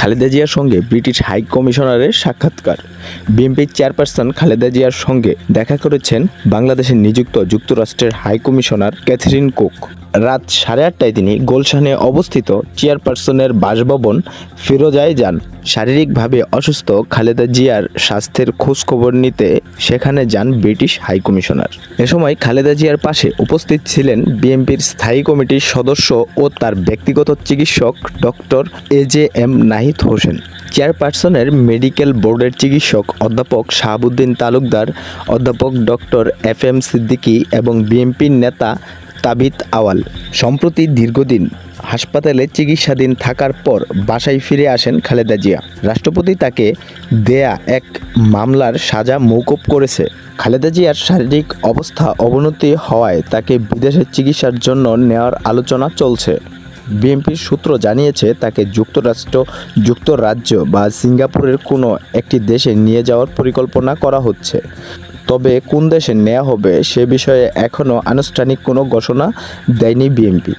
খালেদা জিয়ার সঙ্গে British high কমিশনারের সাক্ষাৎকার। বিএনপির চেয়ারপারসন খালেদা জিয়ার সঙ্গে দেখা করেছেন বাংলাদেশে নিযুক্ত যুক্তরাষ্ট্রের হাই কমিশনার ক্যাথরিন কুক। রাত 8:30টায় তিনি গুলশানে অবস্থিত চেয়ারপারসনের বাসভবন ফিরোজায় যান। শারীরিকভাবে অসুস্থ খালেদা জিয়ার স্বাস্থ্যের খোঁজখবর নিতে সেখানে যান ব্রিটিশ হাই কমিশনার। এ সময় খালেদা জিয়ার পাশে উপস্থিত ছিলেন বিএনপির স্থায়ী কমিটির সদস্য ও তার ব্যক্তিগত চিকিৎসক ডক্টর এজেএম নাহিদ হোসেন, চেয়ারপারসনের মেডিকেল বোর্ডের চিকিৎসক অধ্যাপক শাহাবুদ্দিন তালুকদার, অধ্যাপক ডক্টর এফএম সিদ্দিকী এবং বিএনপির নেতা তাবিথ আওয়াল। সম্প্রতি দীর্ঘদিন হাসপাতালে চিকিৎসাধীন থাকার পর বাসায় ফিরে আসেন খালেদা জিয়া। রাষ্ট্রপতি তাকে দেয়া এক মামলার সাজা মওকুফ করেছে। খালেদা জিয়ার শারীরিক অবস্থা অবনতি হওয়ায় তাকে বিদেশে চিকিৎসার জন্য নেওয়ার আলোচনা চলছে। বিএনপির সূত্র জানিয়েছে তাকে যুক্তরাজ্য বা সিঙ্গাপুরের কোনো একটি দেশে নিয়ে যাওয়ার পরিকল্পনা করা হচ্ছে। তবে কোন দেশে নেওয়া হবে সে বিষয়ে এখনও আনুষ্ঠানিক কোনো ঘোষণা দেয়নি বিএনপি।